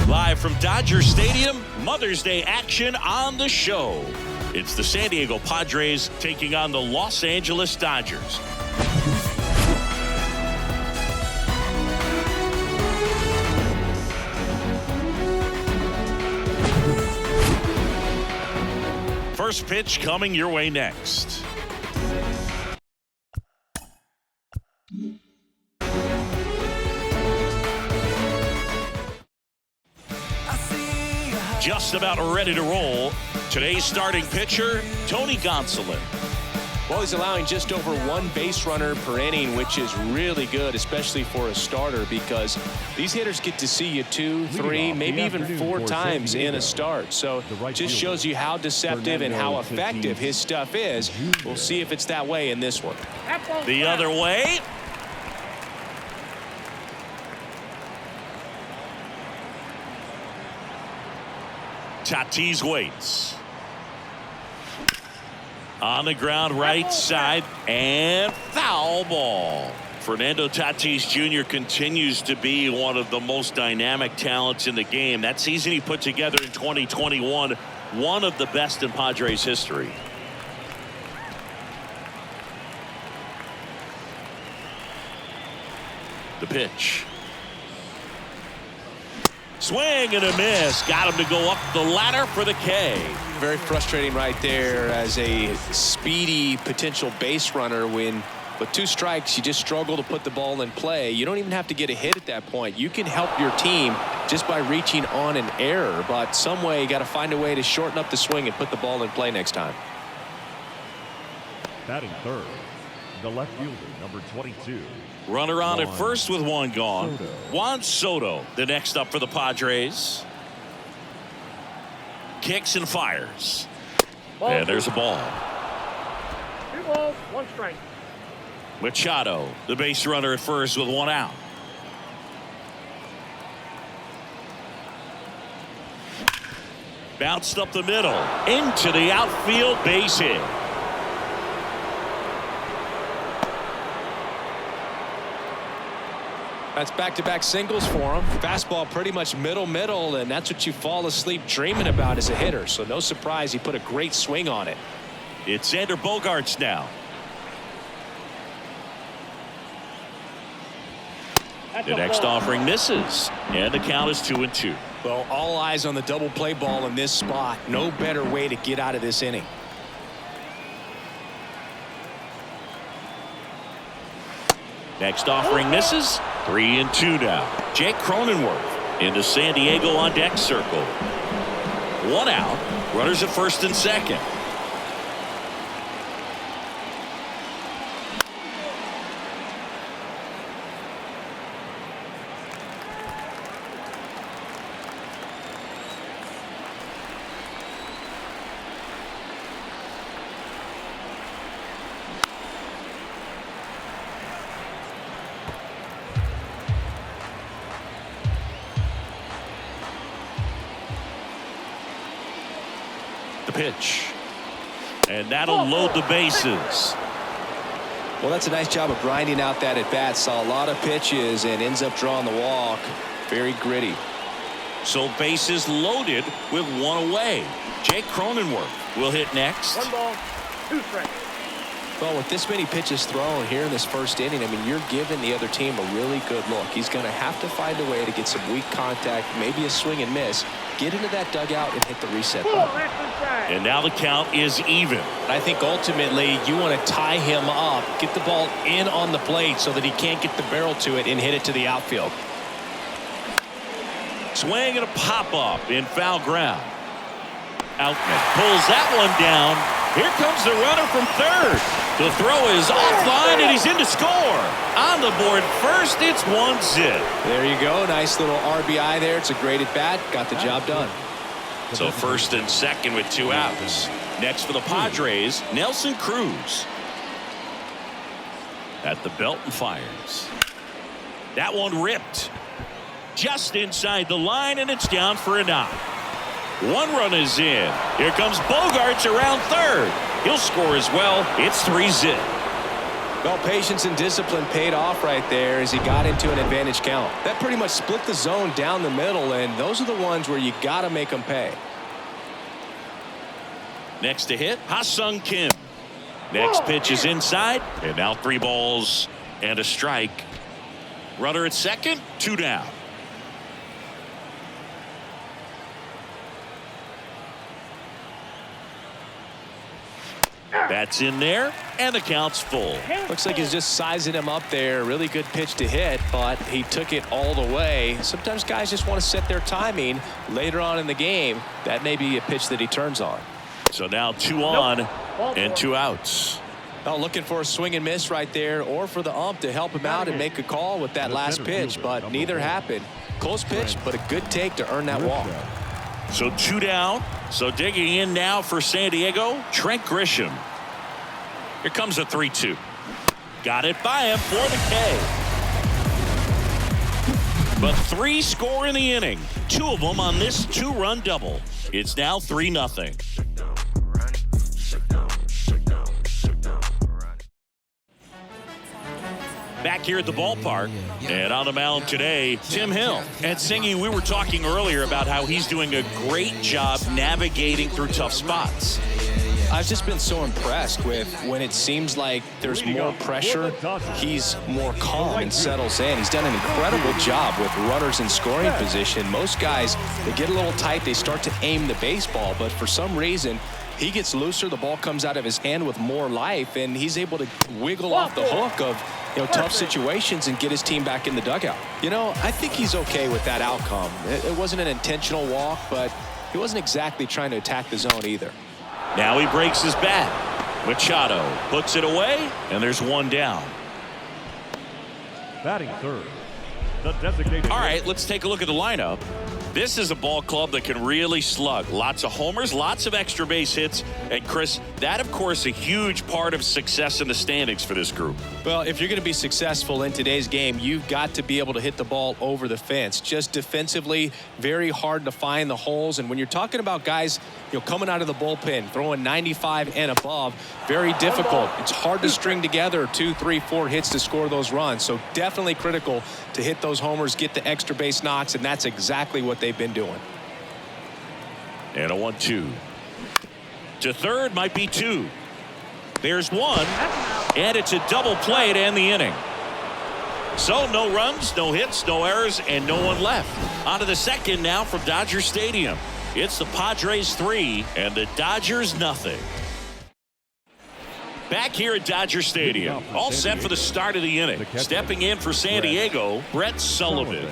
Live from Dodger Stadium, Mother's Day action on the show. It's the San Diego Padres taking on the Los Angeles Dodgers. First pitch coming your way next. Just about ready to roll. Today's starting pitcher, Tony Gonsolin. Well, he's allowing just over one base runner per inning, which is really good, especially for a starter, because these hitters get to see you 2, 3, maybe even 4 times in a start. So just shows you how deceptive and how effective his stuff is. We'll see if it's that way in this one. The other way. Tatis waits. On the ground, right side, and foul ball. Fernando Tatis Jr. continues to be one of the most dynamic talents in the game. That season he put together in 2021, one of the best in Padres history. The pitch. Swing and a miss. Got him to go up the ladder for the K. Very frustrating right there as a speedy potential base runner when with 2 strikes you just struggle to put the ball in play. You don't even have to get a hit at that point. You can help your team just by reaching on an error, but some way you got to find a way to shorten up the swing and put the ball in play next time. Batting third, the left fielder, number 22. Runner on at first with 1 gone. Juan Soto, the next up for the Padres. Kicks and fires. And there's a ball. 2 balls, 1 strike. Machado, the base runner at first with 1 out. Bounced up the middle into the outfield, base hit. That's back-to-back singles for him. Fastball pretty much middle, and that's what you fall asleep dreaming about as a hitter. So no surprise he put a great swing on it. It's Xander Bogaerts now. The next offering misses, and the count is 2-2. Well, all eyes on the double play ball in this spot. No better way to get out of this inning. Next offering misses. 3-2 now. Jake Cronenworth into San Diego on deck circle. 1 out. Runners at first and second. Pitch, and that'll load the bases. Well, that's a nice job of grinding out that at bat. Saw a lot of pitches and ends up drawing the walk. Very gritty. So bases loaded with 1 away. Jake Cronenworth will hit next. 1 ball, 2 strikes. Well, with this many pitches thrown here in this first inning, I mean, you're giving the other team a really good look. He's going to have to find a way to get some weak contact, maybe a swing and miss, get into that dugout and hit the reset button. And now the count is even. I think ultimately you want to tie him up, get the ball in on the plate so that he can't get the barrel to it and hit it to the outfield. Swing and a pop-up in foul ground. Outman pulls that one down. Here comes the runner from third. The throw is offline, and he's in to score. On the board first, it's 1-0. There you go. Nice little RBI there. It's a great at-bat. Got the job done. So first and second with 2 outs. Next for the Padres, Nelson Cruz. At the belt and fires. That one ripped. Just inside the line, and it's down for a knock. 1 run is in. Here comes Bogaerts around third. He'll score as well. It's 3-0. Well, patience and discipline paid off right there as he got into an advantage count. That pretty much split the zone down the middle, and those are the ones where you got to make them pay. Next to hit, Ha-Sung Kim. Next pitch is inside, and now 3 balls and a strike. Runner at second, 2 down. That's in there, and the count's full. Looks like he's just sizing him up there. Really good pitch to hit, but he took it all the way. Sometimes guys just want to set their timing later on in the game. That may be a pitch that he turns on. So now 2 on and 2 outs. Oh, looking for a swing and miss right there, or for the ump to help him out and make a call with that last pitch, but neither happened. Close pitch, but a good take to earn that walk. So 2 down. So digging in now for San Diego, Trent Grisham. Here comes a 3-2. Got it by him for the K. But 3 score in the inning. 2 of them on this 2-run double. It's now 3-0. Back here at the ballpark, and on the mound today, Tim Hill. And Singy, we were talking earlier about how he's doing a great job navigating through tough spots. I've just been so impressed with when it seems like there's more pressure, he's more calm and settles in. He's done an incredible job with runners in scoring position. Most guys, they get a little tight, they start to aim the baseball, but for some reason, he gets looser, the ball comes out of his hand with more life, and he's able to wiggle off the hook of tough situations and get his team back in the dugout. I think he's okay with that outcome. It wasn't an intentional walk, but he wasn't exactly trying to attack the zone either. Now he breaks his bat. Machado puts it away, and there's 1 down. Batting third, the designated. All right, let's take a look at the lineup. This is a ball club that can really slug. Lots of homers, lots of extra base hits. And Chris, that of course a huge part of success in the standings for this group. Well, if you're going to be successful in today's game, you've got to be able to hit the ball over the fence. Just defensively, very hard to find the holes. And when you're talking about guys, coming out of the bullpen, throwing 95 and above, very difficult. It's hard to string together 2, 3, 4 hits to score those runs. So definitely critical to hit those homers, get the extra base knocks, and that's exactly what they've been doing. And a 1-2. To third, might be 2. There's 1, and it's a double play to end the inning. So no runs, no hits, no errors, and no one left. On to the second now from Dodger Stadium. It's the Padres 3 and the Dodgers nothing. Back here at Dodger Stadium, all set for the start of the inning. Stepping in for San Diego, Brett Sullivan.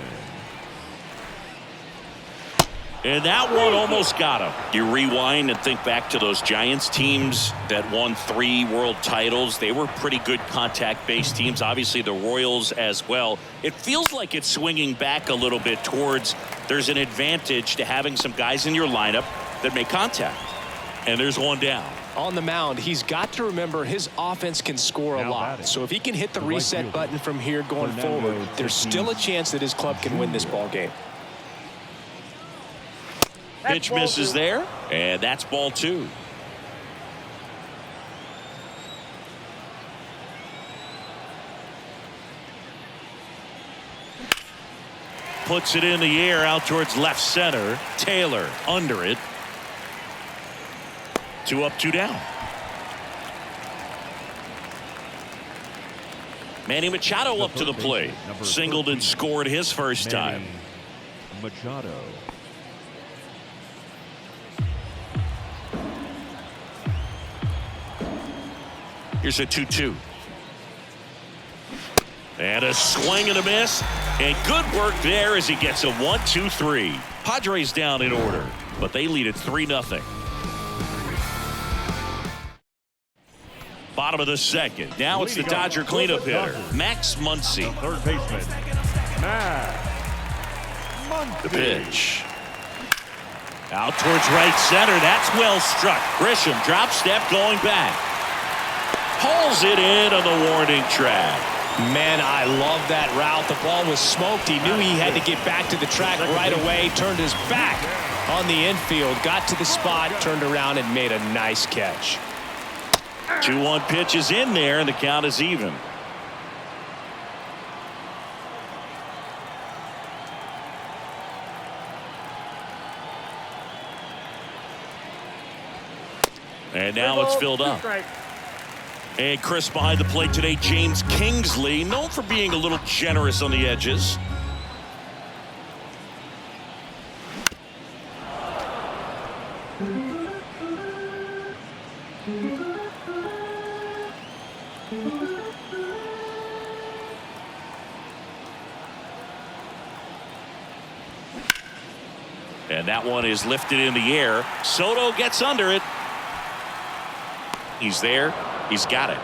And that one almost got him. You rewind and think back to those Giants teams that won 3 world titles. They were pretty good contact-based teams. Obviously, the Royals as well. It feels like it's swinging back a little bit towards there's an advantage to having some guys in your lineup that make contact. And there's 1 down. On the mound, he's got to remember his offense can score a lot. So if he can hit the reset button from here going forward, there's still a chance that his club can win this ball game. Pitch misses there, and that's ball 2. Puts it in the air out towards left center. Taylor under it. 2 up, 2 down. Manny Machado up to the plate. Singled and scored his first time. Machado. Here's a 2-2. And a swing and a miss. And good work there as he gets a 1-2-3. Padres down in order, but they lead at 3-0. Bottom of the second. Now it's the Dodger cleanup hitter, Max Muncy. Third baseman, Max Muncy. The pitch. Out towards right center. That's well struck. Grisham drop step going back. Pulls it in on the warning track. Man, I love that route. The ball was smoked. He knew he had to get back to the track right away. Turned his back on the infield. Got to the spot, turned around, and made a nice catch. 2-1 pitch is in there, and the count is even. And now it's filled up. And Chris behind the plate today, James Kingsley, known for being a little generous on the edges. And that one is lifted in the air. Soto gets under it. He's there. He's got it.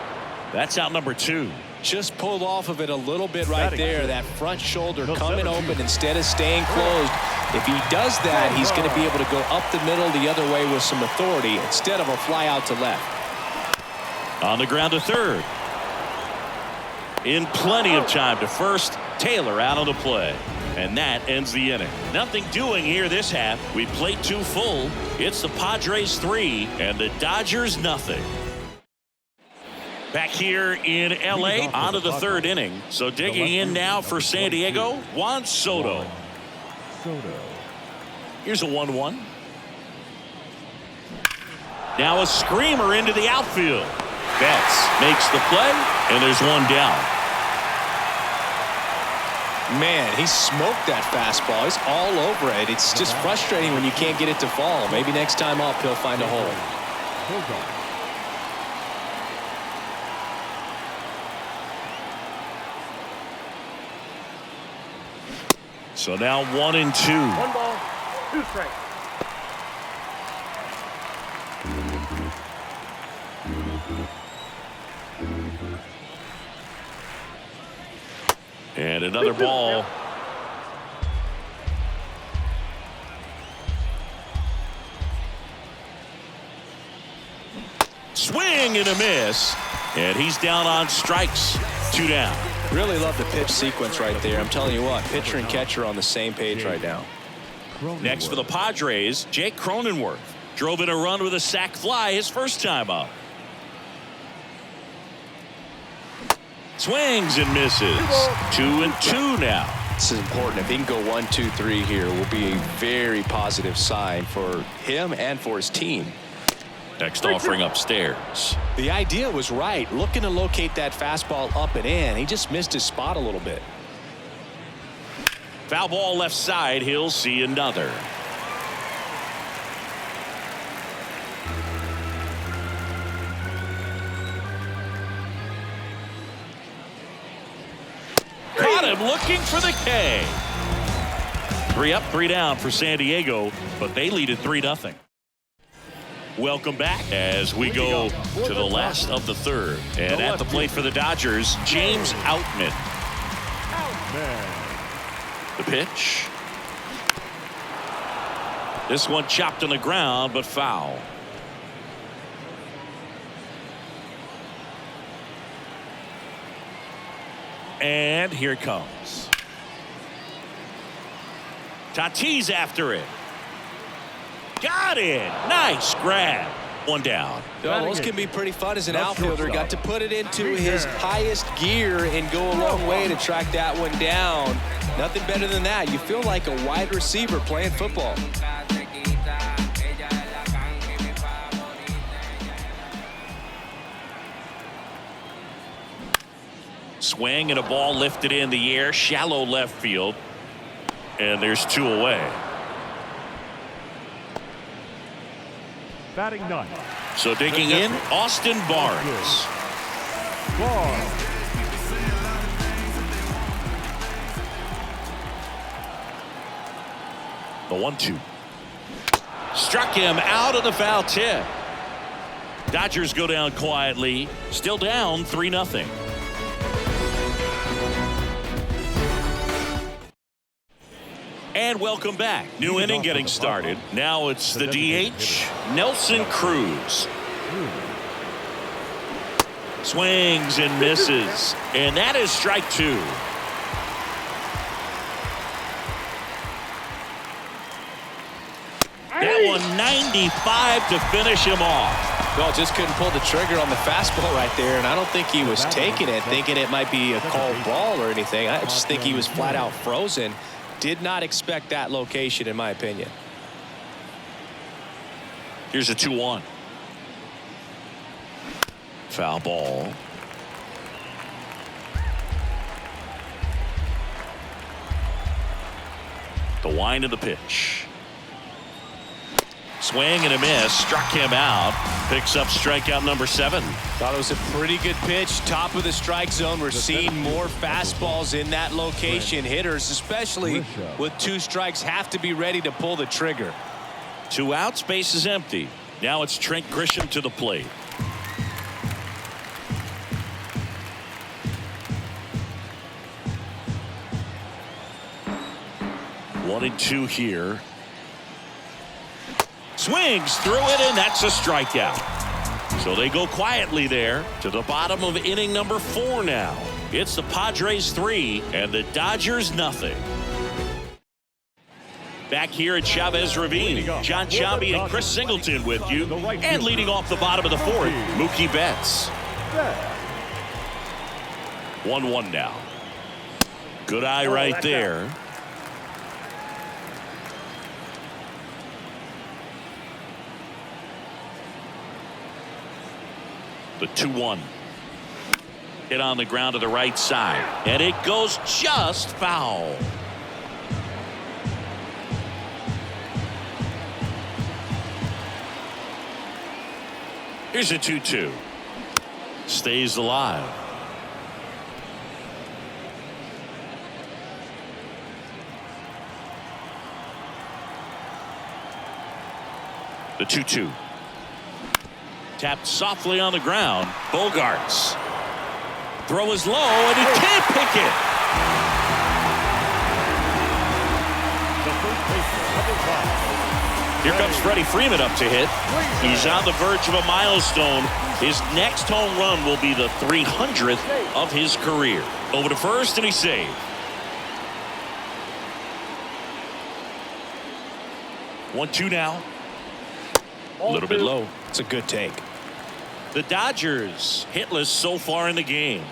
That's out number 2. Just pulled off of it a little bit right there. That front shoulder coming open instead of staying closed. If he does that, he's going to be able to go up the middle the other way with some authority instead of a fly out to left. On the ground to third. In plenty of time to first. Taylor out on the play. And that ends the inning. Nothing doing here this half. We played 2 full. It's the Padres 3 and the Dodgers nothing. Back here in L.A. on to the 3rd inning. So digging in now for San Diego, Juan Soto. Here's a 1-1. Now a screamer into the outfield. Betts makes the play, and there's one down. Man, he smoked that fastball. He's all over it. It's just frustrating when you can't get it to fall. Maybe next time up he'll find a hole. So now 1-2. 1 ball, 2 strikes. And another ball. Swing and a miss. And he's down on strikes. 2 down. Really love the pitch sequence right there. I'm telling you what, pitcher and catcher are on the same page right now. Next for the Padres, Jake Cronenworth. Drove in a run with a sac fly his first time up. Swings and misses. 2-2 now. This is important. If he can go 1, 2, 3 here, will be a very positive sign for him and for his team. Next offering upstairs. The idea was right. Looking to locate that fastball up and in. He just missed his spot a little bit. Foul ball left side. He'll see another. Caught him looking for the K. 3 up, 3 down for San Diego, but they lead at 3-0. Welcome back as we go to the last of the 3rd. And at the plate for the Dodgers, James Outman. The pitch. This one chopped on the ground, but foul. And here it comes. Tatis after it. Got it. Nice grab. 1 down. Those can be pretty fun as an outfielder. Got to put it into his highest gear and go a long way to track that one down. Nothing better than that. You feel like a wide receiver playing football. Swing and a ball lifted in the air. Shallow left field. And there's 2 away. Batting 9. So digging in, Austin Barnes. The 1-2. Struck him out of the foul tip. Dodgers go down quietly. Still down 3-0. And welcome back. New inning getting started. Now it's the DH, Nelson Cruz. Swings and misses. And that is strike 2. That one 95 to finish him off. Well, just couldn't pull the trigger on the fastball right there, and I don't think he was taking it, thinking it might be a called ball or anything. I just think he was flat out frozen. Did not expect that location, in my opinion. Here's a 2-1. Foul ball. The wind of the pitch. Swing and a miss. Struck him out. Picks up strikeout number 7. Thought it was a pretty good pitch. Top of the strike zone. We're seeing more fastballs in that location. Hitters, especially with 2 strikes, have to be ready to pull the trigger. 2 outs. Base is empty. Now it's Trent Grisham to the plate. One and 2 here. Swings through it, and that's a strikeout. So they go quietly there to the bottom of inning number 4 now. It's the Padres 3 and the Dodgers nothing. Back here at Chavez Ravine, John Sciambi and Chris Singleton with you. And leading off the bottom of the 4th, Mookie Betts. 1-1 now. Good eye right there. The 2-1. Hit on the ground to the right side. And it goes just foul. Here's a 2-2. Stays alive. The 2-2. Tapped softly on the ground. Bogarts. Throw is low, and he can't pick it. Here comes Freddie Freeman up to hit. He's on the verge of a milestone. His next home run will be the 300th of his career. Over to first, and he's saved. 1-2 now. A little bit low. It's a good take. The Dodgers hitless so far in the game.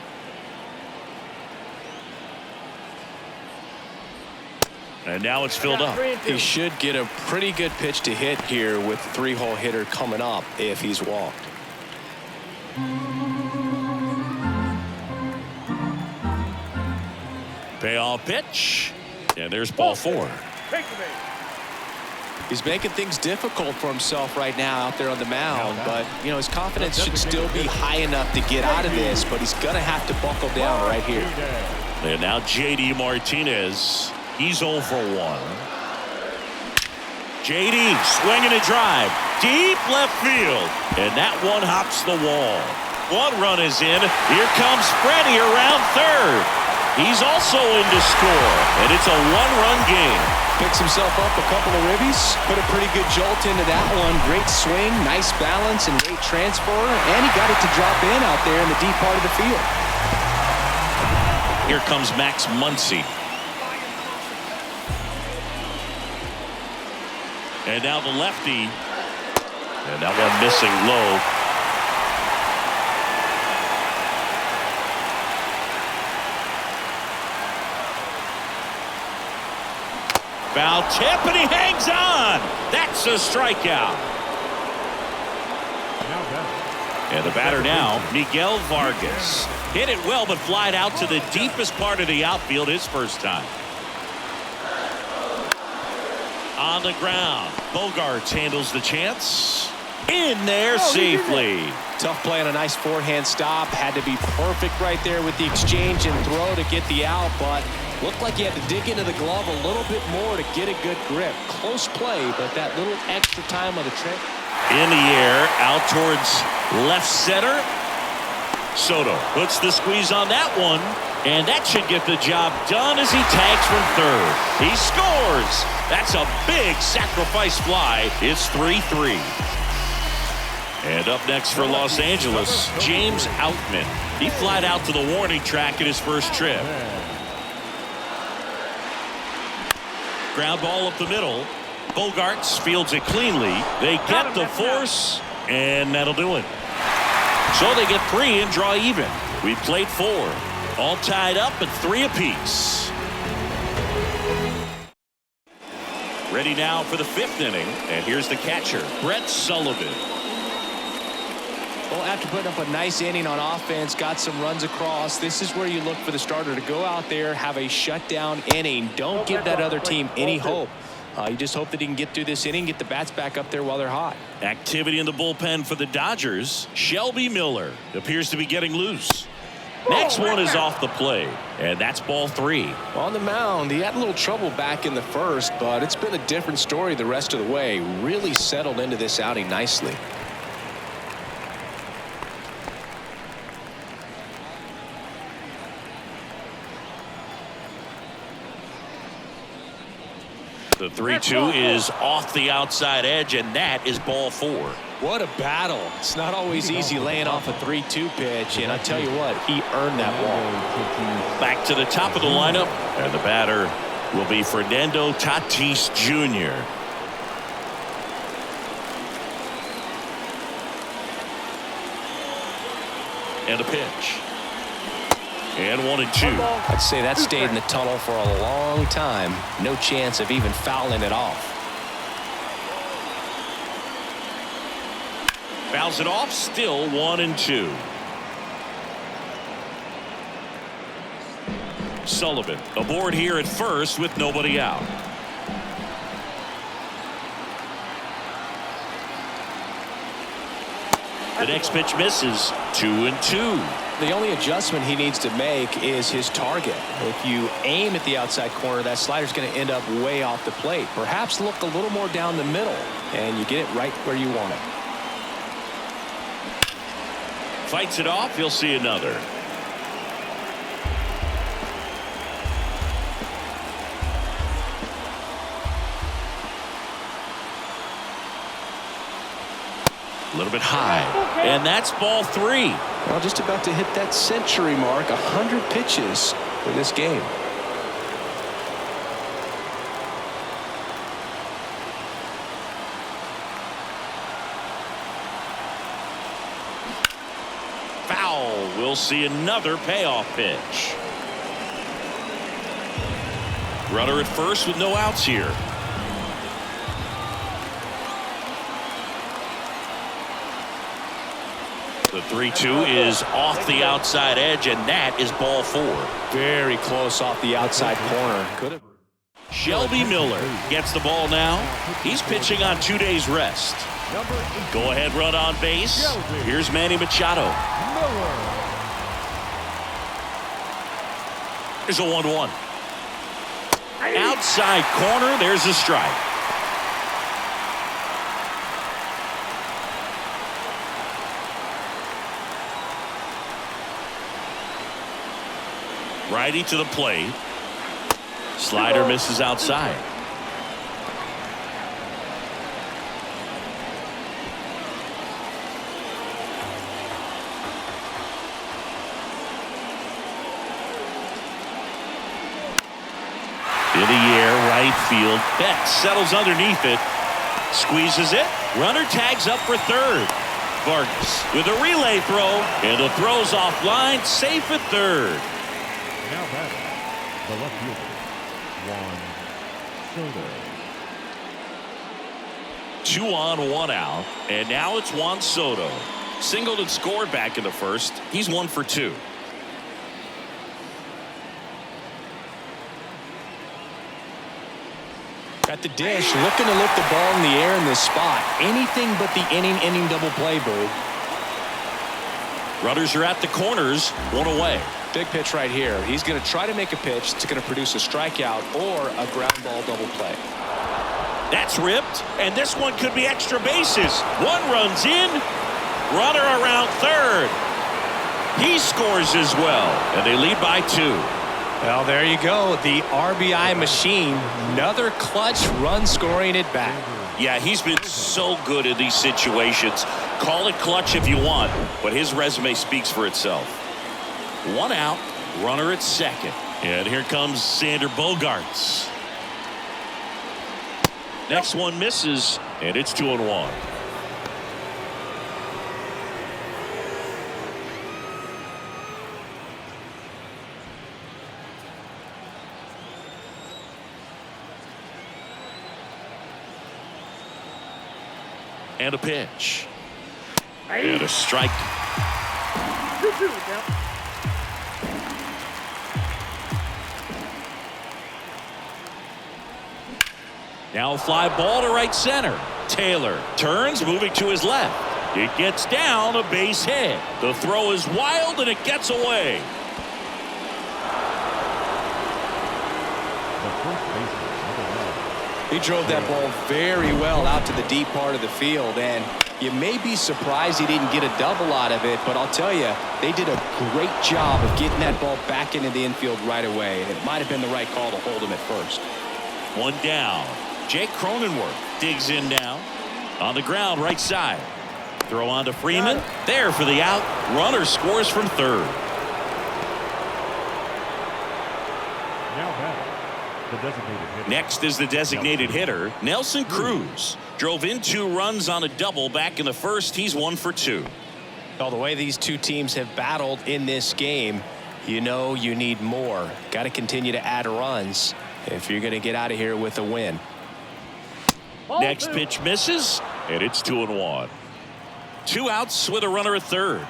And now it's filled up. He should get a pretty good pitch to hit here with the 3-hole hitter coming up if he's walked. Payoff pitch. And there's ball 4. He's making things difficult for himself right now out there on the mound, but you know his confidence should still be high enough to get out of this, but he's gonna have to buckle down right here. And now JD Martinez, he's 0 for 1. JD swinging a drive deep left field, and that one hops the wall. 1 run is in. Here comes Freddie around third. He's also in to score, and it's a 1-run game. Picks himself up a couple of ribbies, put a pretty good jolt into that one. Great swing, nice balance, and great transfer, and he got it to drop in out there in the deep part of the field. Here comes Max Muncy. And now the lefty, and that one missing low. Foul tip, and he hangs on. That's a strikeout. And the batter now, Miguel Vargas. Hit it well, but flied out to the deepest part of the outfield his first time. On the ground, Bogarts handles the chance. In there safely. Tough play on a nice forehand stop. Had to be perfect right there with the exchange and throw to get the out, but looked like he had to dig into the glove a little bit more to get a good grip. Close play, but that little extra time on the trip. In the air, out towards left center. Soto puts the squeeze on that one, and that should get the job done as he tags from third. He scores. That's a big sacrifice fly. It's 3-3. And up next for Los Angeles, James Outman. He flied out to the warning track in his first trip. Ground ball up the middle. Bogarts fields it cleanly. They get the force, And that'll do it. So they get 3 and draw even. We played 4. All tied up at 3 apiece. Ready now for the 5th inning. And here's the catcher, Brett Sullivan. Well, after putting up a nice inning on offense, got some runs across, this is where you look for the starter to go out there, have a shutdown inning. Don't give that other team any hope. You just hope that he can get through this inning, get the bats back up there while they're hot. Activity in the bullpen for the Dodgers. Shelby Miller appears to be getting loose. Next one is off the plate, and that's ball 3. On the mound, he had a little trouble back in the first, but it's been a different story the rest of the way. Really settled into this outing nicely. The 3-2 is off the outside edge, and that is ball 4. What a battle. It's not always easy laying off a 3-2 pitch, and I tell you what, he earned that ball. Back to the top of the lineup, and the batter will be Fernando Tatis Jr. And a pitch. And 1-2. I'd say that stayed in the tunnel for a long time. No chance of even fouling it off. Fouls it off, still 1-2. Sullivan aboard here at first with nobody out. The next pitch misses. 2-2. The only adjustment he needs to make is his target. If you aim at the outside corner, that slider's going to end up way off the plate. Perhaps look a little more down the middle, and you get it right where you want it. Fights it off. He'll see another. A little bit high, and that's ball 3. Well, just about to hit that century mark. 100 pitches for this game. Foul. We'll see another payoff pitch. Runner at first with no outs here. The 3-2 is off the outside edge, and that is ball 4. Very close off the outside corner. Could have. Shelby Miller gets the ball now. He's pitching on 2 days rest. Go ahead run on base. Here's Manny Machado. There's a 1-1. Outside corner. There's a strike. Righty to the plate. Slider misses outside. In the air, right field. Beck settles underneath it. Squeezes it. Runner tags up for third. Vargas with a relay throw. And the throw's offline. Safe at third. Now batting, the left fielder, Juan Soto. 2 on, 1 out, and now it's Juan Soto. Singled and scored back in the first. He's 1 for 2. At the dish, looking to lift the ball in the air in this spot. Anything but the inning double play, Bird. Runners are at the corners, 1 away. Big pitch right here. He's going to try to make a pitch that's going to produce a strikeout or a ground ball double play. That's ripped, and this one could be extra bases. 1 runs in, runner around third. He scores as well, and they lead by 2. Well, there you go. The RBI machine. Another clutch run scoring at bat. Yeah, he's been so good in these situations. Call it clutch if you want, but his resume speaks for itself. 1 out, runner at second. And here comes Sander Bogaerts. Next one misses, and it's 2-1. And a pitch. And a strike. 2-2 now. Now a fly ball to right center. Taylor turns, moving to his left. It gets down, a base hit. The throw is wild, and it gets away. The first baseman, number 9. He drove that ball very well out to the deep part of the field, and you may be surprised he didn't get a double out of it, but I'll tell you, they did a great job of getting that ball back into the infield right away, and it might have been the right call to hold him at first. One down. Jake Cronenworth digs in now. On the ground, right side. Throw on to Freeman. There for the out. Runner scores from third. Now batting, the designated hitter. Next is the designated hitter, Nelson Cruz. Drove in 2 runs on a double back in the first. He's 1 for 2. Well, the way these two teams have battled in this game, you know you need more. Got to continue to add runs if you're going to get out of here with a win. Next pitch misses, and it's 2-1. 2 outs with a runner at third.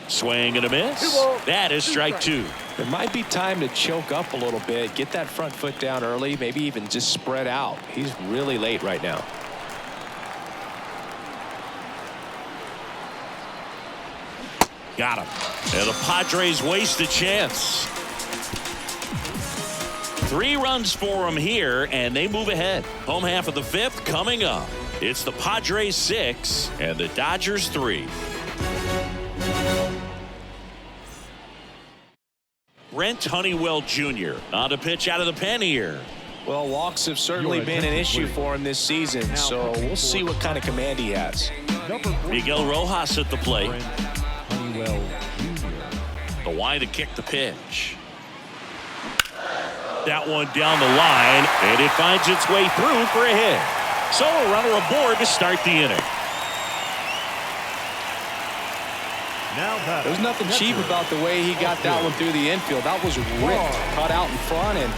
Swing and a miss. That is strike 2. It might be time to choke up a little bit, get that front foot down early, maybe even just spread out. He's really late right now. Got him. And the Padres waste a chance. 3 runs for them here, and they move ahead. Home half of the 5th coming up. It's the Padres 6 and the Dodgers 3. Brent Honeywell Jr. on to pitch out of the pen here. Well, walks have certainly been an issue for him this season, so we'll see what kind of command he has. Miguel Rojas at the plate. Brent Honeywell Jr. The wide to kick the pitch. That one down the line, and it finds its way through for a hit. So a runner aboard to start the inning. Now batting, There's nothing cheap about the way he got that one through the infield. That was ripped, cut out in front, and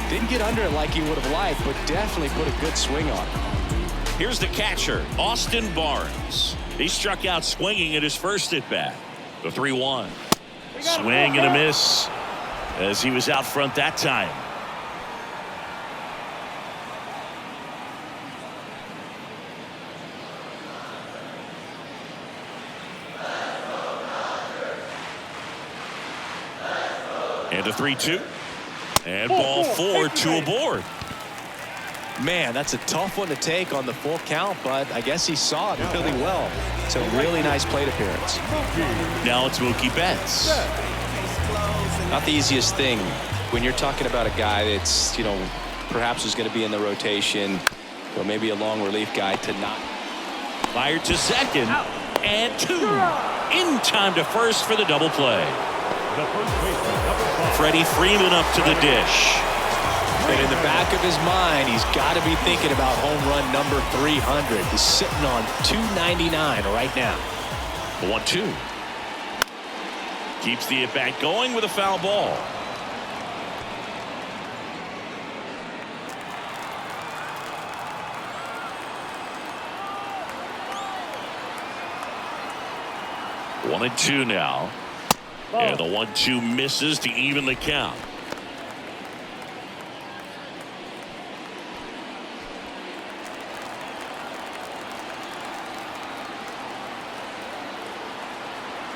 didn't get under it like he would have liked, but definitely put a good swing on it. Here's the catcher, Austin Barnes. He struck out swinging at his first at bat. The 3-1. Swing and a miss as he was out front that time. And a 3-2. And ball 4, 2 aboard. Man, that's a tough one to take on the full count, but I guess he saw it really well. It's a really nice plate appearance. Now it's Mookie Betts. Not the easiest thing when you're talking about a guy that's, perhaps is going to be in the rotation or maybe a long relief guy to not. Fired to second. And 2. In time to first for the double play. The first baseman, number 5. Freddie Freeman up to the dish. And in the back of his mind, he's got to be thinking about home run number 300. He's sitting on 299 right now. The 1-2. Keeps the at-bat going with a foul ball. One and 2 now. And the 1-2 misses to even the count.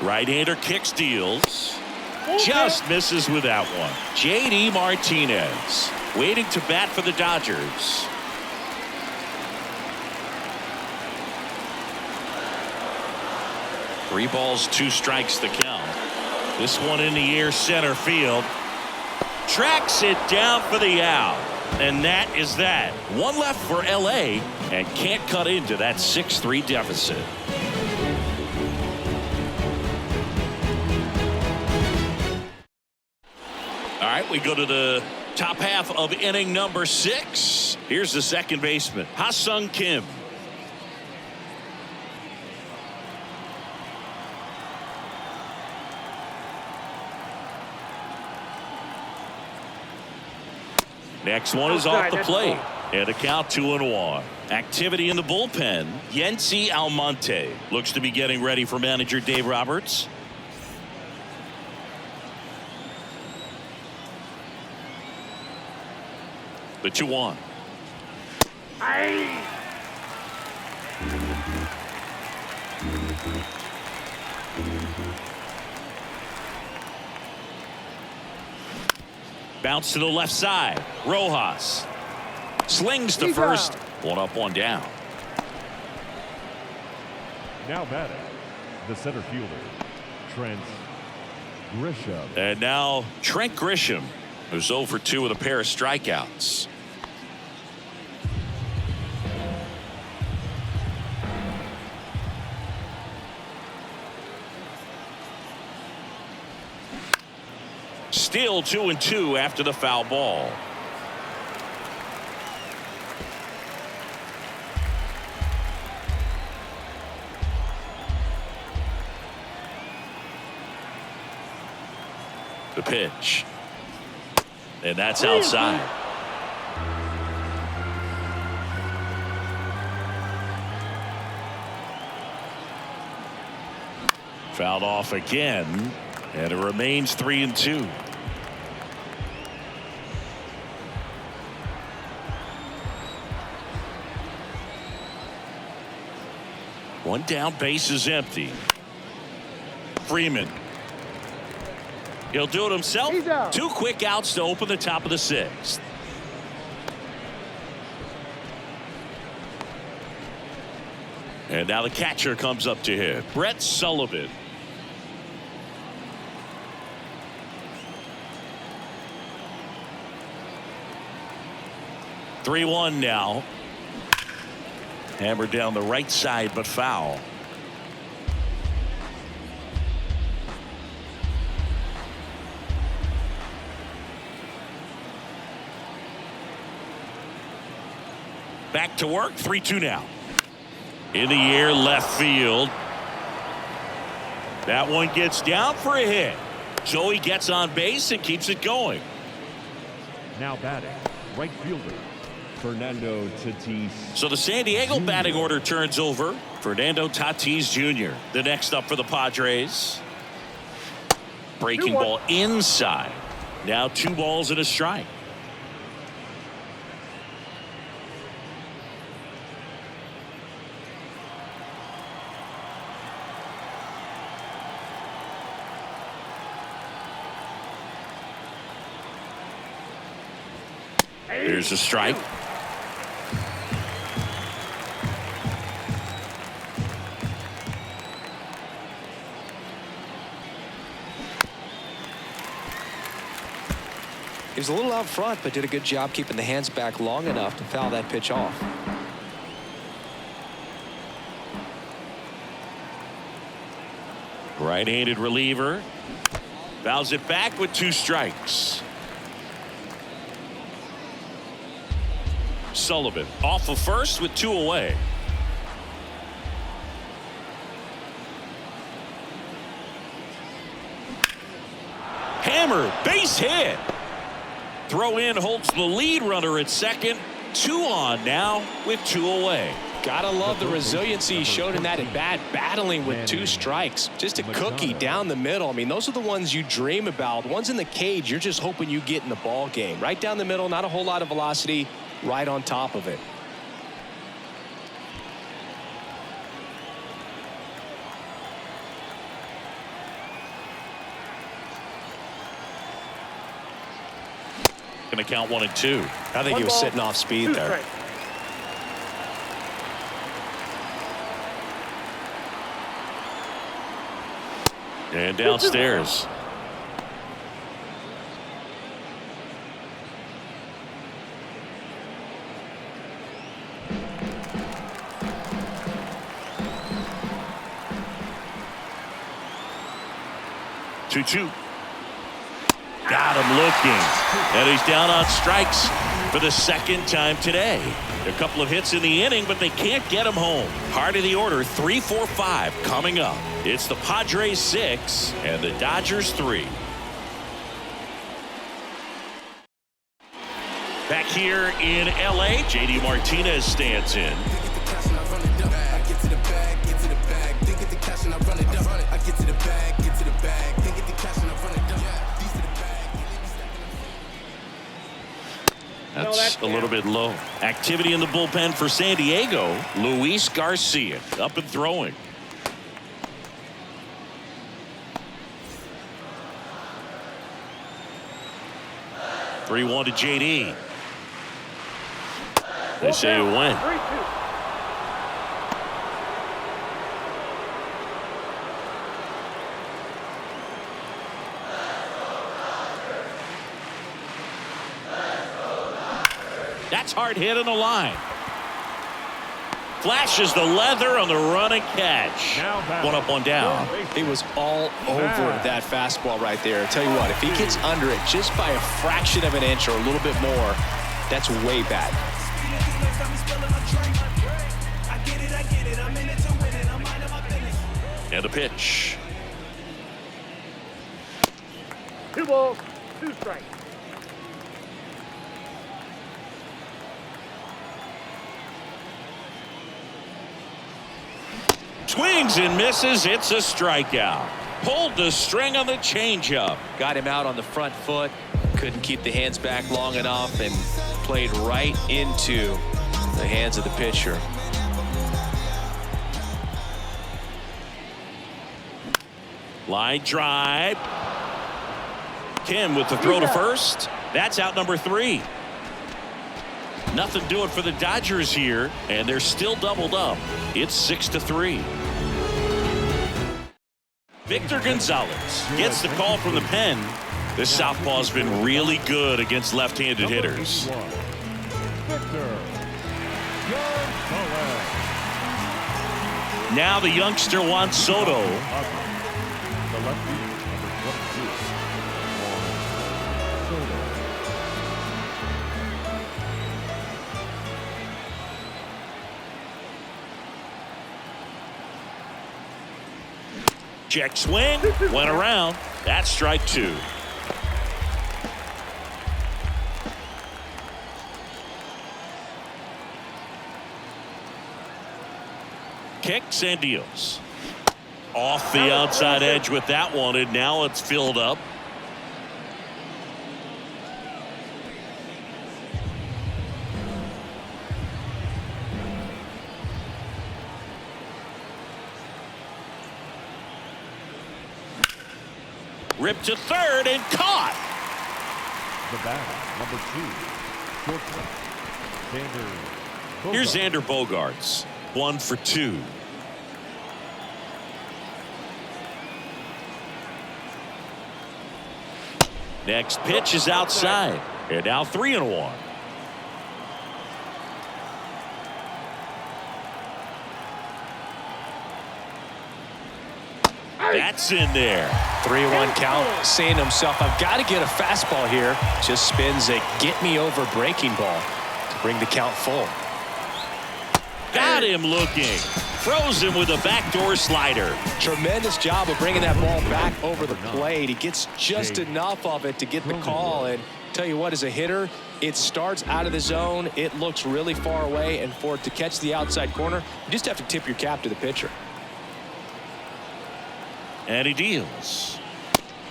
Right-hander kick steals. Just misses with that one. J.D. Martinez waiting to bat for the Dodgers. Three balls, 2 strikes the count. This one in the air center field. Tracks it down for the out. And that is that. One left for L.A. and can't cut into that 6-3 deficit. All right, we go to the top half of inning number 6. Here's the second baseman, Ha-Sung Kim. Next one is off the plate. And a count 2-1. Activity in the bullpen. Yency Almonte looks to be getting ready for manager Dave Roberts. The 2-1. Bounce to the left side. Rojas slings to first. One up, one down. Now batting, the center fielder, Trent Grisham. And now Trent Grisham, who's 0 for 2 with a pair of strikeouts. Still 2-2 after the foul ball. The pitch. And that's outside. Fouled off again. And it remains 3-2. One down, base is empty. Freeman. He'll do it himself. 2 quick outs to open the top of the 6th. And now the catcher comes up to hit. Brett Sullivan. (3-1) now. Hammered down the right side, but foul. Back to work. 3-2 now. In the air, left field. That one gets down for a hit. So he gets on base and keeps it going. Now batting, right fielder, Fernando Tatis. So the San Diego batting order turns over. Fernando Tatis Jr. the next up for the Padres. Breaking ball inside. Now 2 balls and a strike. Here's a strike. He was a little out front, but did a good job keeping the hands back long enough to foul that pitch off. Right-handed reliever. Fouls it back with 2 strikes. Sullivan off of first with 2 away. Hammer, base hit. Throw in holds the lead runner at second. 2 on now with 2 away. Gotta love the resiliency he showed in that at bat, battling with 2 strikes. Just a cookie down the middle. I mean, those are the ones you dream about. Ones in the cage, you're just hoping you get in the ball game. Right down the middle, not a whole lot of velocity. Right on top of it. Gonna count 1 and 2. I think he was sitting off speed there. And downstairs. Two. Got him looking. And he's down on strikes for the 2nd time today. A couple of hits in the inning, but they can't get him home. Heart of the order, 3, 4, 5 coming up. It's the Padres 6 and the Dodgers 3. Back here in LA, JD Martinez stands in. That's a little bit low. Activity in the bullpen for San Diego. Luis Garcia up and throwing. (3-1) to JD. They say it went. That's hard hit on the line. Flashes the leather on the run and catch. One up, one down. He was all over that fastball right there. I tell you what, if he gets under it just by a fraction of an inch or a little bit more, that's way bad. And a pitch. 2 balls, 2 strikes. Swings and misses. It's a strikeout. Pulled the string on the changeup. Got him out on the front foot. Couldn't keep the hands back long enough and played right into the hands of the pitcher. Line drive. Kim with the throw to first. That's out number 3. Nothing doing for the Dodgers here, and they're still doubled up. It's 6-3. Victor Gonzalez gets the call from the pen. This southpaw's been really good against left-handed hitters. Now the youngster Juan Soto. The lefty, number 22. Soto. Check swing. Went around. That's strike 2. Kicks and deals. Off the outside edge with that one, and now it's filled up. Ripped to third and caught. The batter, number 2. Shortstop. Here's Xander Bogaerts. 1 for 2. Next pitch is outside. And now 3-1. That's in there. 3-1 count, saying to himself, I've got to get a fastball here. Just spins a get-me-over breaking ball to bring the count full. Got him looking. Throws him with a backdoor slider. Tremendous job of bringing that ball back over the plate. He gets just enough of it to get the call. And tell you what, as a hitter, it starts out of the zone. It looks really far away. And for it to catch the outside corner, you just have to tip your cap to the pitcher. And he deals.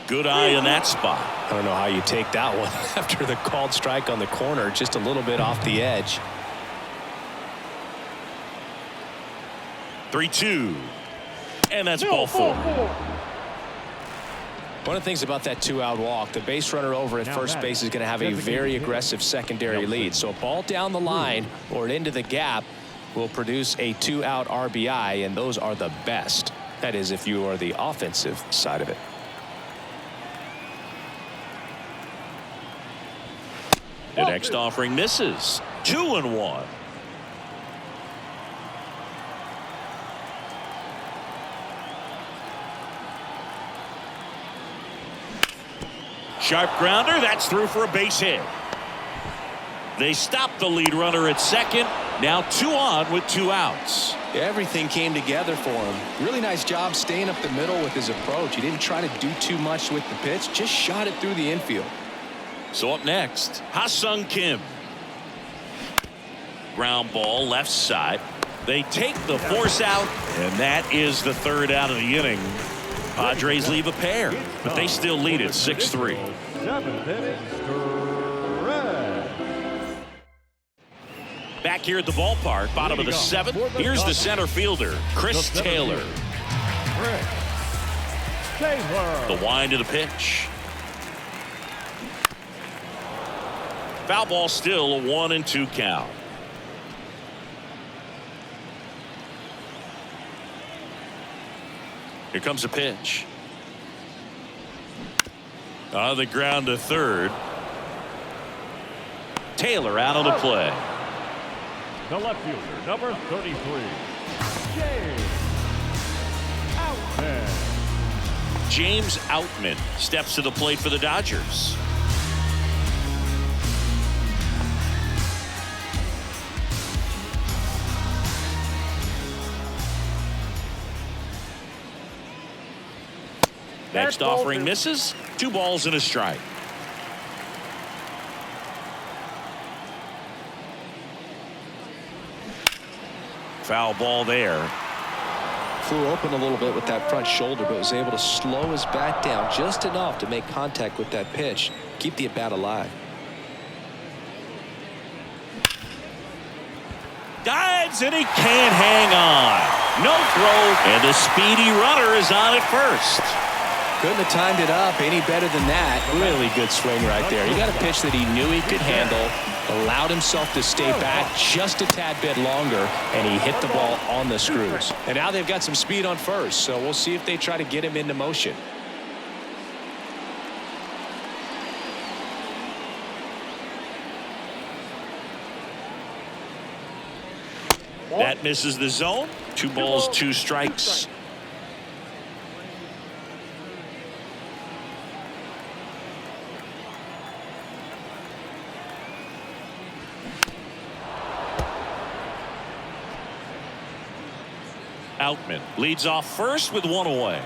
Good eye in that spot. I don't know how you take that one after the called strike on the corner, just a little bit off the edge. 3-2. And that's ball 4. One of the things about that 2-out walk, the base runner over at first base is going to have a very aggressive secondary lead. So a ball down the line or into the gap will produce a 2-out RBI, and those are the best. That is, if you are the offensive side of it. The next offering misses. 2-1. Sharp grounder. That's through for a base hit. They stopped the lead runner at second. Now 2 on with 2 outs. Everything came together for him. Really nice job staying up the middle with his approach. He didn't try to do too much with the pitch, just shot it through the infield. So up next, Ha-Sung Kim. Ground ball left side. They take the force out, and that is the third out of the inning. Padres leave a pair, but they still lead it 6-3. Seventh inning, stretch. Back here at the ballpark, bottom of the seventh. Here's the center fielder, Chris Taylor. Chris Taylor. The wind of the pitch. Foul ball, still a 1-2 count. Here comes a pitch. On the ground to third. Taylor out on the play. The left fielder, number 33, James Outman. James Outman steps to the plate for the Dodgers. Next offering misses. 2 balls and a strike. Foul ball there. Flew open a little bit with that front shoulder, but was able to slow his bat down just enough to make contact with that pitch. Keep the at-bat alive. Dives and he can't hang on. No throw, and the speedy runner is on at first. Couldn't have timed it up any better than that. Really good swing right there. He got a pitch that he knew he could handle, allowed himself to stay back just a tad bit longer, and he hit the ball on the screws. And now they've got some speed on first, so we'll see if they try to get him into motion. That misses the zone. 2 balls, 2 strikes. Outman leads off first with 1 away.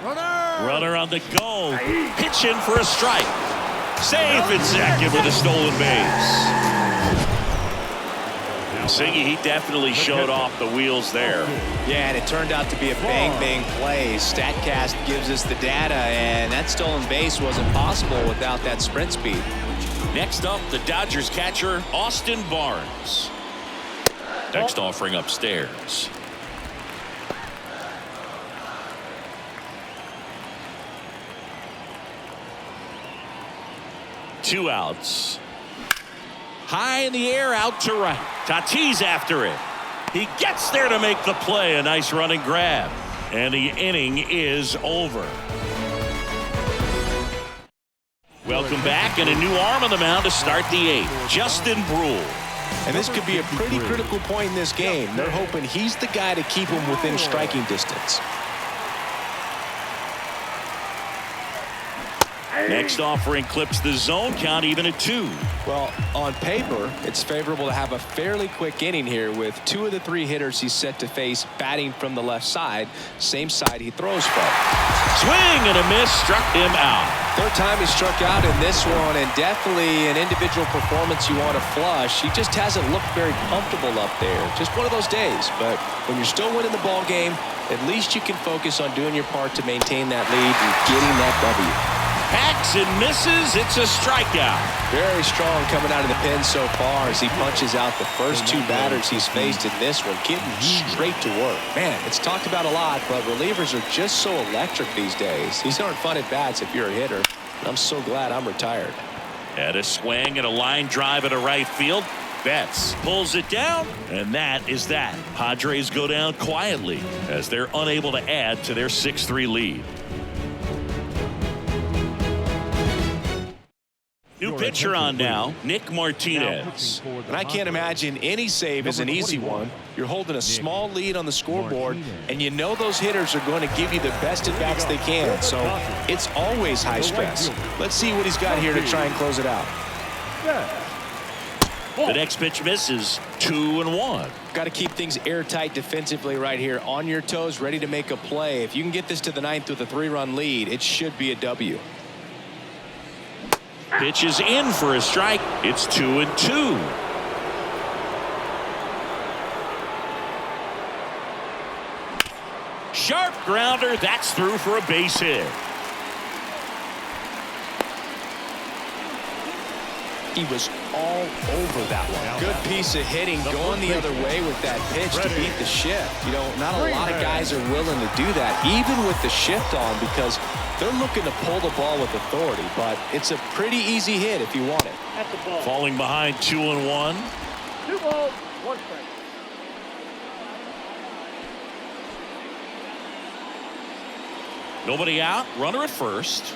Runner on the go. Pitch in for a strike. Safe at second with a stolen base. Siggy, he definitely showed off the wheels there. Yeah, and it turned out to be a bang play. StatCast gives us the data, and that stolen base wasn't possible without that sprint speed. Next up, the Dodgers catcher, Austin Barnes. Next offering upstairs. Two outs. High in the air, out to right. Tatis after it. He gets there to make the play. A nice running grab. And the inning is over. Welcome back, and a new arm on the mound to start the 8th. Justin Brule. And this could be a pretty critical point in this game. They're hoping he's the guy to keep him within striking distance. Next offering clips the zone, count even at 2. Well, on paper, it's favorable to have a fairly quick inning here with 2 of the 3 hitters he's set to face batting from the left side, same side he throws from. Swing and a miss, struck him out. Third time he struck out in this one, and definitely an individual performance you want to flush. He just hasn't looked very comfortable up there. Just one of those days. But when you're still winning the ball game, at least you can focus on doing your part to maintain that lead and getting that W. Hacks and misses. It's a strikeout. Very strong coming out of the pen so far as he punches out the first 2 batters he's faced in this one, getting straight to work. Man, it's talked about a lot, but relievers are just so electric these days. These aren't fun at bats if you're a hitter. I'm so glad I'm retired. And a swing and a line drive into right field. Betts pulls it down, and that is that. Padres go down quietly as they're unable to add to their 6-3 lead. New pitcher on now, Nick Martinez. And I can't imagine any save is an easy one. You're holding a small lead on the scoreboard, and you know those hitters are going to give you the best at-bats they can. So it's always high stress. Let's see what he's got here to try and close it out. The next pitch misses. 2-1. Got to keep things airtight defensively right here. On your toes, ready to make a play. If you can get this to the 9th with a 3-run lead, it should be a W. Pitch is in for a strike. It's 2-2. Grounder, that's through for a base hit. He was all over that one. Good piece of hitting, going the other way with that pitch to beat the shift. You know, not a lot of guys are willing to do that, even with the shift on, because they're looking to pull the ball with authority. But it's a pretty easy hit if you want it. At the ball. Falling behind 2-1. 2 balls, 1 strike. Nobody out. Runner at first.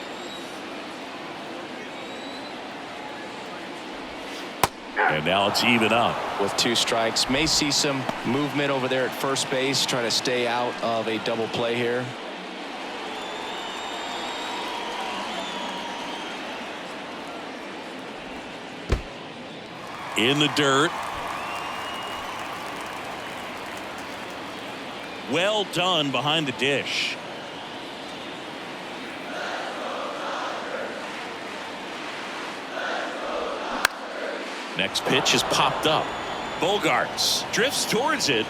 And now it's even up. With 2 strikes, may see some movement over there at first base, trying to stay out of a double play here. In the dirt. Well done behind the dish. Next pitch is popped up. Bogarts drifts towards it.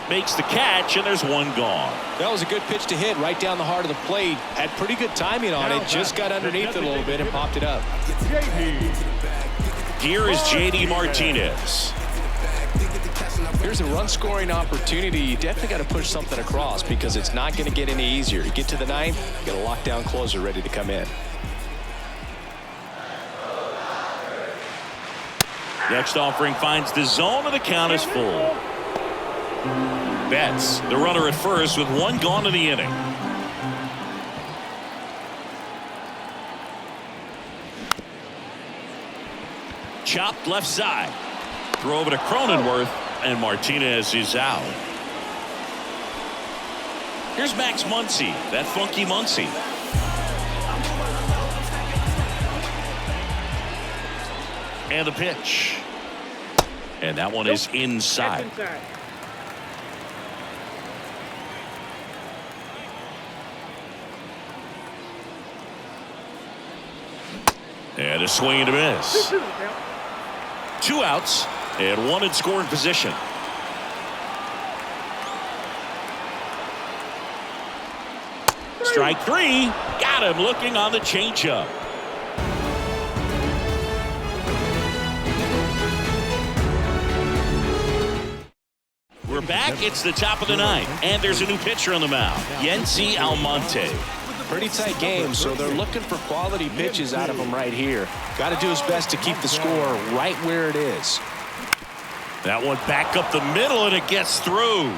Makes the catch, and there's one gone. That was a good pitch to hit right down the heart of the plate. Had pretty good timing on it. Just got underneath it a little bit and popped it up. Here is J.D. Martinez. Here's a run-scoring opportunity. You definitely got to push something across because it's not going to get any easier. You get to the 9th, you got a lockdown closer ready to come in. Next offering finds the zone, and the count is full. Betts, the runner at first, with 1 gone in the inning. Chopped left side. Throw over to Cronenworth, and Martinez is out. Here's Max Muncy, that funky Muncy. And the pitch. And that one is inside. And a swing and a miss. 2 outs and 1 in scoring position. Strike 3. Got him looking on the changeup. We're back. It's the top of the 9th, and there's a new pitcher on the mound, Yency Almonte. Pretty tight game, so they're looking for quality pitches out of him right here. Got to do his best to keep the score right where it is. That one back up the middle, and it gets through.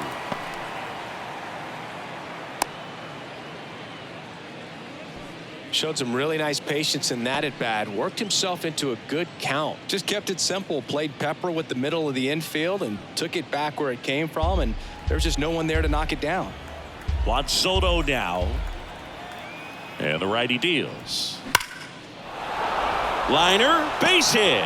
Showed some really nice patience in that at bat. Worked himself into a good count. Just kept it simple. Played pepper with the middle of the infield and took it back where it came from. And there's just no one there to knock it down. Juan Soto now. And the righty deals. Liner, base hit.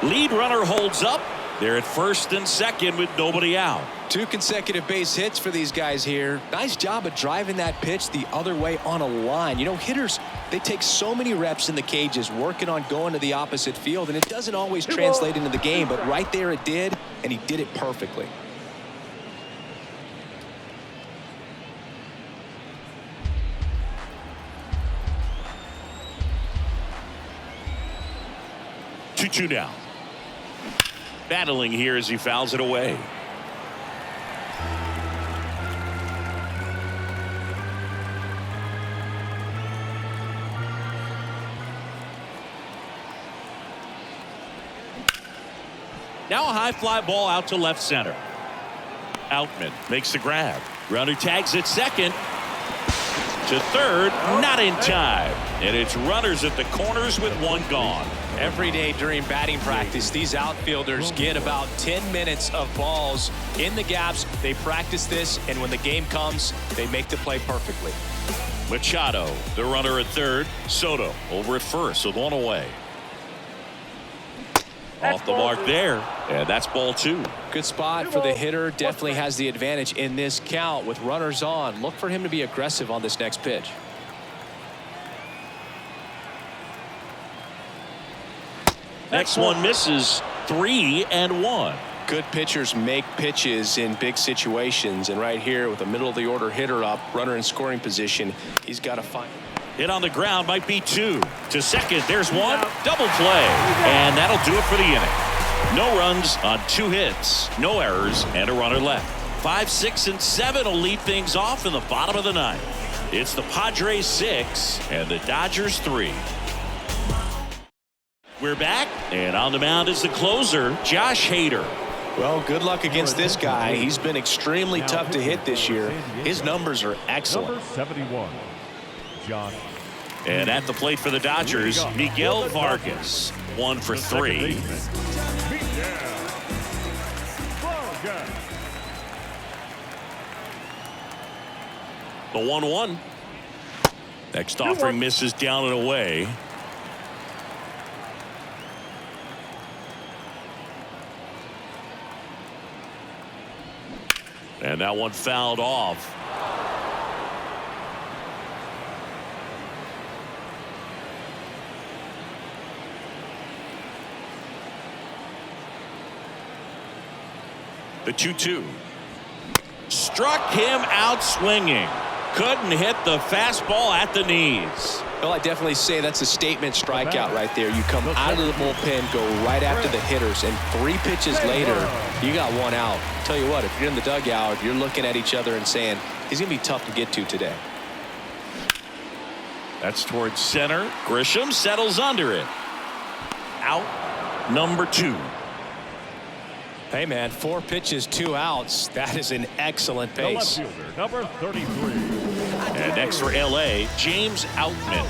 Lead runner holds up. They're at first and second with nobody out. 2 consecutive base hits for these guys here. Nice job of driving that pitch the other way on a line. You know, hitters, they take so many reps in the cages working on going to the opposite field, and it doesn't always translate into the game, but right there it did, and he did it perfectly. Two now. Battling here as he fouls it away. Now a high fly ball out to left center. Outman makes the grab. Grounder tags at second. To third, not in time. And it's runners at the corners with 1 gone. Every day during batting practice, these outfielders get about 10 minutes of balls in the gaps. They practice this, and when the game comes, they make the play perfectly. Machado, the runner at third. Soto over at first with 1 away. Off the mark there, and that's ball 2. Good spot for the hitter. Definitely has the advantage in this count with runners on. Look for him to be aggressive on this next pitch. Next one misses. 3-1. Good pitchers make pitches in big situations, and right here with a middle of the order hitter up, runner in scoring position, he's got to find. Hit on the ground, might be 2 to second. There's 1, double play, and that'll do it for the inning. No runs on 2 hits, no errors, and a runner left. 5, 6, and 7 will lead things off in the bottom of the ninth. It's the Padres 6 and the Dodgers 3. We're back, and on the mound is the closer, Josh Hader. Well, good luck against this guy. He's been extremely tough to hit this year. His numbers are excellent. Number 71, Josh. And at the plate for the Dodgers, Miguel Vargas, 1 for 3. The 1-1. Next offering misses down and away. And that one fouled off. The 2-2. Struck him out swinging. Couldn't hit the fastball at the knees. Well, I definitely say that's a statement strikeout right there. You come out of the bullpen, go right after the hitters, and 3 pitches later, you got 1 out. Tell you what, if you're in the dugout, you're looking at each other and saying, he's going to be tough to get to today. That's towards center. Grisham settles under it. Out number 2. Hey, man, 4 pitches, 2 outs. That is an excellent pace. The left fielder, number 33. And next for L.A., James Outman.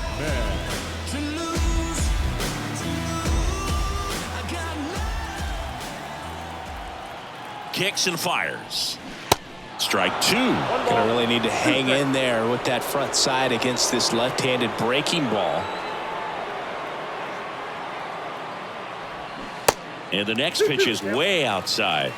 Kicks and fires. Strike 2. Gonna really need to hang in there with that front side against this left-handed breaking ball. And the next pitch is way outside.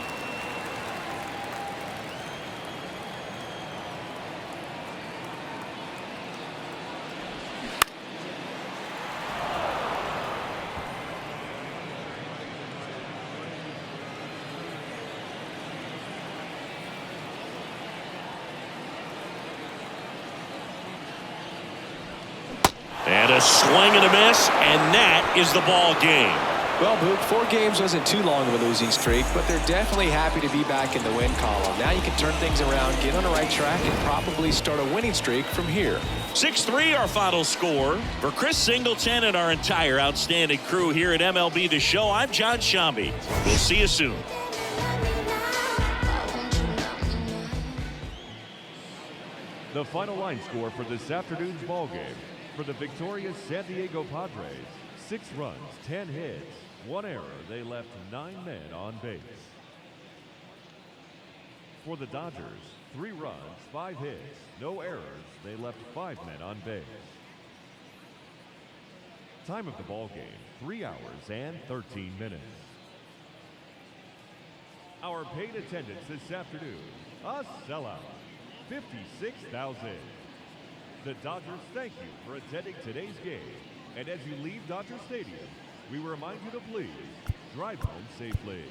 And a swing and a miss, and that is the ball game. Well, Boog, 4 games wasn't too long of a losing streak, but they're definitely happy to be back in the win column. Now you can turn things around, get on the right track, and probably start a winning streak from here. 6-3 our final score. For Chris Singleton and our entire outstanding crew here at MLB The Show, I'm John Shambi. We'll see you soon. The final line score for this afternoon's ball game. For the victorious San Diego Padres, 6 runs, 10 hits, 1 error. They left 9 men on base. For the Dodgers, 3 runs, 5 hits, no errors. They left 5 men on base. Time of the ball game, 3 hours and 13 minutes. Our paid attendance this afternoon, a sellout, 56,000. The Dodgers thank you for attending today's game. And as you leave Dodger Stadium, we remind you to please drive home safely.